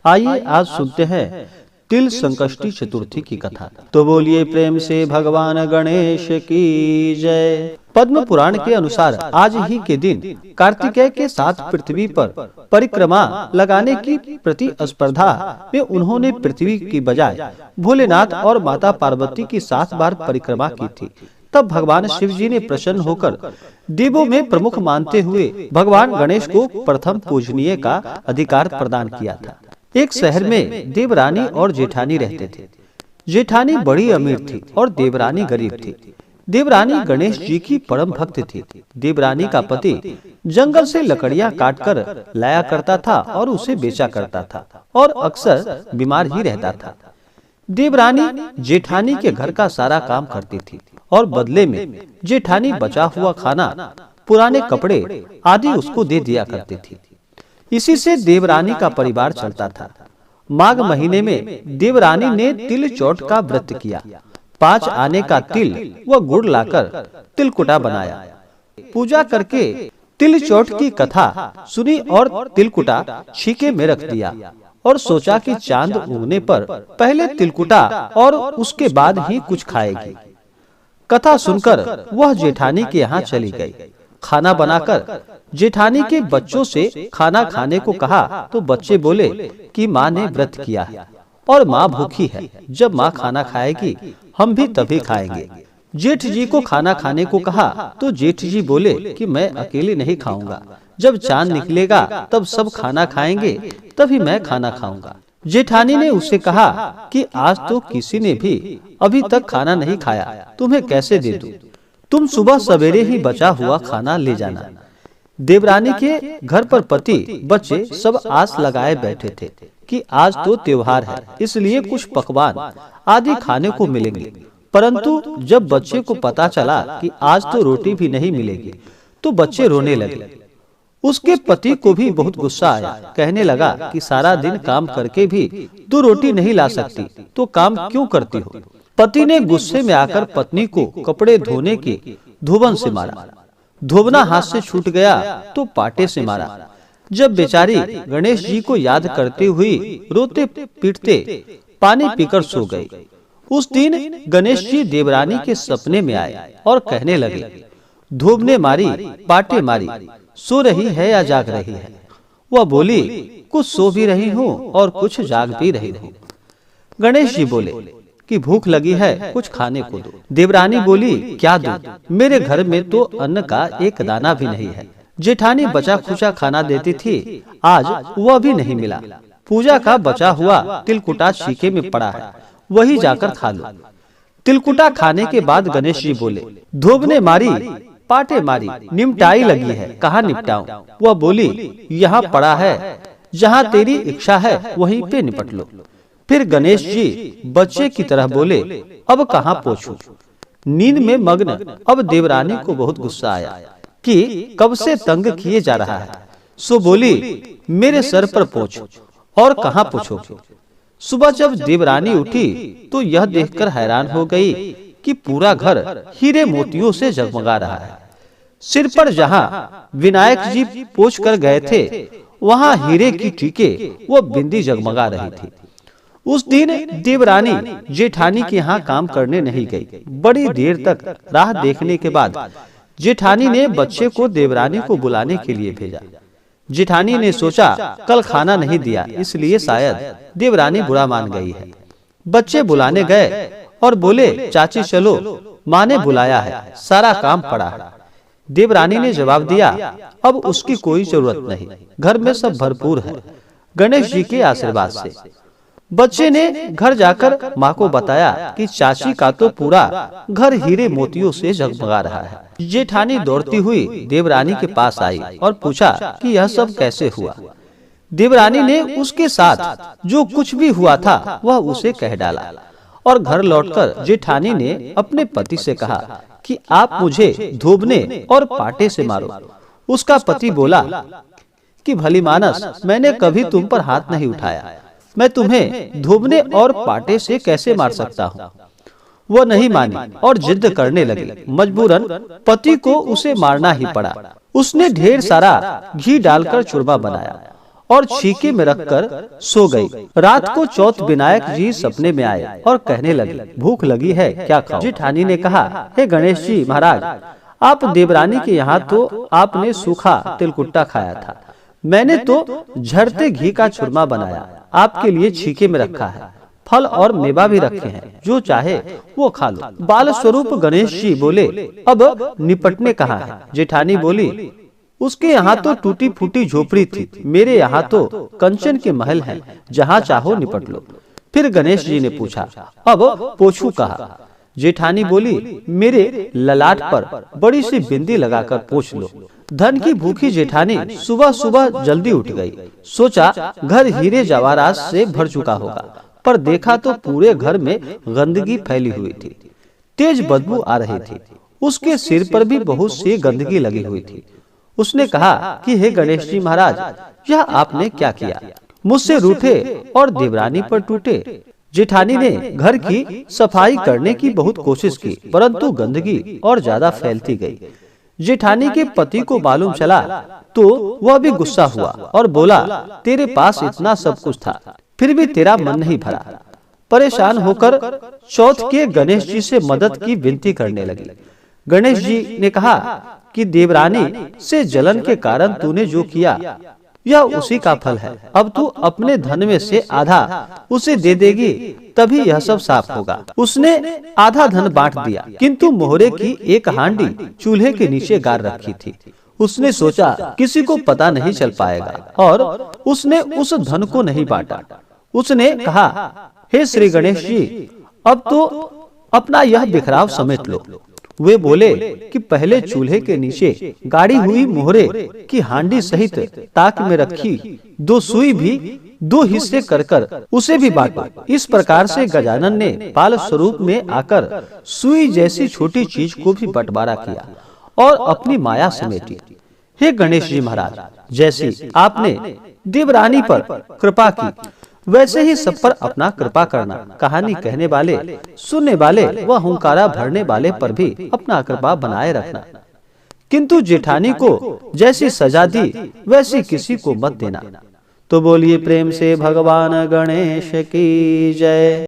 आइए आज सुनते हैं तिल संकष्टी चतुर्थी की कथा। तो बोलिए प्रेम से भगवान गणेश की जय। पद्म पुराण के अनुसार आज ही के दिन कार्तिकेय के साथ पृथ्वी पर परिक्रमा लगाने की प्रतिस्पर्धा में उन्होंने पृथ्वी की बजाय भोलेनाथ और माता पार्वती की 7 बार परिक्रमा की थी। तब भगवान शिव जी ने प्रसन्न होकर देवों में प्रमुख मानते हुए भगवान गणेश को प्रथम पूजनीय का अधिकार प्रदान किया था। एक शहर में देवरानी और जेठानी रहते थे। जेठानी बड़ी अमीर थी और देवरानी गरीब थी। देवरानी गणेश जी की परम भक्त थी। देवरानी का पति जंगल से लकड़ियां काटकर लाया करता था और उसे बेचा करता था और अक्सर बीमार ही रहता था। देवरानी जेठानी के घर का सारा काम करती थी और बदले में जेठानी बचा हुआ खाना, पुराने कपड़े आदि उसको दे दिया करती थी। इसी से देवरानी का परिवार चलता था। माघ महीने में देवरानी ने तिल चौथ का व्रत किया। 5 आने का तिल व गुड़ लाकर तिलकुटा बनाया। पूजा करके तिल चौथ की कथा सुनी और तिलकुटा छीके में रख दिया और सोचा कि चांद उगने पर पहले तिलकुटा और उसके बाद ही कुछ खाएगी। कथा सुनकर वह जेठानी के यहाँ चली गई। खाना बनाकर जेठानी के बच्चों से खाना खाने को कहा तो बच्चे बोले कि माँ ने व्रत किया है और माँ भूखी है। जब माँ खाना खाएगी हम भी तभी खाएंगे। जेठ जी को खाना खाने को कहा तो जेठ जी बोले कि मैं अकेले नहीं खाऊंगा। जब चांद निकलेगा तब सब खाना खाएंगे, तभी मैं खाना खाऊंगा। जेठानी ने उसे कहा कि आज तो किसी ने भी अभी तक खाना नहीं खाया, तुम्हें कैसे दे दूं? तुम सुबह सवेरे ही बचा हुआ खाना ले जाना। देवरानी के घर पर पति बच्चे सब आस लगाए बैठे थे कि आज तो त्योहार है, इसलिए कुछ पकवान आदि खाने को मिलेंगे। परंतु जब बच्चे को पता चला कि आज तो रोटी भी नहीं मिलेगी तो बच्चे रोने लगे। उसके पति को भी बहुत गुस्सा आया। कहने लगा कि सारा दिन काम करके भी 2 रोटी नहीं ला सकती तो काम क्यों करती हो? पति ने गुस्से में आकर पत्नी को कपड़े धोने की धोबन से मारा। धोबना हाथ से छूट गया तो पाटे से मारा। जब बेचारी गणेश जी को याद करती हुई रोते पीटते पानी पीकर सो गई। उस दिन गणेश जी देवरानी के सपने में आए और कहने लगे, धूप ने मारी, पाटे मारी, सो रही है या जाग रही है? वह बोली, कुछ सो भी रही हूँ और कुछ जाग भी रही हूँ। गणेश जी बोले कि भूख लगी है, कुछ खाने को दो। देवरानी बोली, क्या दूं? मेरे घर में तो अन्न का एक दाना भी नहीं है। जेठानी बचा खुचा खाना देती थी, आज वह भी नहीं मिला। पूजा का बचा हुआ तिलकुटा छीके में पड़ा है, वही जाकर खा लो। तिलकुटा खाने के बाद गणेश जी बोले, धूप ने मारी, पाटे मारी, निमटाई लगी है, कहाँ निपटाऊं? वह बोली, यहाँ पड़ा है, जहाँ तेरी इच्छा है वहीं पे निपट लो। फिर गणेश जी बच्चे की तरह बोले, अब कहाँ पोछूं? नींद में मग्न अब देवरानी को बहुत गुस्सा आया कि कब से तंग किए जा रहा है। सो बोली, मेरे सर पर पोछ और कहाँ पोछोगे? सुबह जब देवरानी उठी तो यह देखकर हैरान हो गई कि पूरा घर हीरे मोतियों से जगमगा रहा है। सिर पर जहाँ विनायक जी पोंछ कर गए थे वहाँ हीरे की टीके वो बिंदी जगमगा रही थी। उस दिन देवरानी जेठानी के यहाँ काम करने नहीं गई। बड़ी देर तक राह देखने के बाद जेठानी ने बच्चे को देवरानी को बुलाने के लिए भेजा। जेठानी ने सोचा कल खाना नहीं दिया, इसलिए शायद देवरानी बुरा मान गई है। बच्चे बुलाने गए और बोले, चाची चलो, माँ ने बुलाया है, सारा काम पड़ा है। देवरानी ने जवाब दिया, अब उसकी कोई जरूरत नहीं, घर में सब भरपूर है गणेश जी के आशीर्वाद से। बच्चे ने घर जाकर माँ को बताया कि चाची का तो पूरा घर हीरे मोतियों से जगमगा रहा है। जेठानी दौड़ती हुई देवरानी के पास आई और पूछा कि यह सब कैसे हुआ। देवरानी ने उसके साथ जो कुछ भी हुआ था वह उसे कह डाला और घर लौटकर जेठानी ने अपने पति से कहा कि आप मुझे धोबने और पाटे से मारो। उसका पति बोला कि भली मानस, मैंने कभी तुम पर हाथ नहीं उठाया, मैं तुम्हें धोबने और पाटे से कैसे मार सकता हूँ? वह नहीं मानी और जिद करने लगी। मजबूरन पति को उसे मारना ही पड़ा। उसने ढेर सारा घी डालकर चूरमा बनाया और छीके में रखकर सो गई। रात को चौथ विनायक जी सपने में आए और कहने लगे, भूख लगी है, क्या खाओ? जेठानी ने कहा, हे गणेश जी महाराज, आप देवरानी के यहाँ तो आपने सूखा तिलकुट्टा खाया था, मैंने तो झरते घी का चूरमा बनाया, आपके लिए छीके में रखा है, फल और मेवा भी रखे हैं, जो चाहे वो खा लो। बाल स्वरूप गणेश जी बोले, अब निपटने कहाँ है? जेठानी बोली, उसके यहाँ तो टूटी फूटी झोपड़ी थी, मेरे यहाँ तो कंचन के महल हैं, जहाँ चाहो निपट लो। फिर गणेश जी ने पूछा, अब पोछू कहा? जेठानी बोली, मेरे ललाट पर बड़ी सी बिंदी लगाकर पोछ लो। धन की भूखी जेठानी सुबह सुबह जल्दी उठ गई। सोचा घर हीरे जवाहरात से भर चुका होगा, पर देखा तो पूरे घर में गंदगी फैली हुई थी, तेज बदबू आ रही थी। उसके सिर पर भी बहुत सी गंदगी लगी हुई थी। उसने कहा कि हे गणेश जी महाराज, यह आपने क्या किया? मुझसे रूठे और देवरानी पर टूटे। जेठानी ने घर की सफाई करने की बहुत कोशिश की, परंतु गंदगी और ज्यादा फैलती गई। जेठानी के पति को मालूम चला तो वह भी गुस्सा हुआ और बोला, तेरे पास इतना सब कुछ था, फिर भी तेरा मन नहीं भरा। परेशान होकर चौथ के गणेश जी से मदद की विनती करने लगी। गणेश जी ने कहा कि देवरानी से जलन के कारण तूने जो किया, यह उसी का फल है। अब तू अपने धन में से आधा उसे दे देगी, तभी यह सब साफ होगा। उसने आधा धन बांट दिया, किंतु मोहरे की एक हांडी चूल्हे के नीचे गाड़ रखी थी। उसने सोचा किसी को पता नहीं चल पाएगा, और उसने उस धन को नहीं बांटा। उसने कहा, हे श्री गणेश जी, अब तो अपना यह बिखराव समेट लो। वे बोले कि पहले चूल्हे के नीचे गाड़ी हुई मोहरे की हांडी सहित ताक में रखी 2 सुई भी 2 हिस्से कर उसे भी बांटो। इस प्रकार से गजानन ने बाल स्वरूप में आकर सुई जैसी छोटी चीज को भी बंटवारा किया और अपनी माया समेटी। हे गणेश जी महाराज, जैसी आपने देवरानी पर कृपा की, वैसे ही सब पर अपना कृपा करना। कहानी कहने वाले, सुनने वाले व हुंकारा भरने वाले पर भी अपना कृपा बनाए रखना, किंतु जेठानी को जैसी सजा दी वैसी किसी को मत देना। तो बोलिए प्रेम से भगवान गणेश की जय।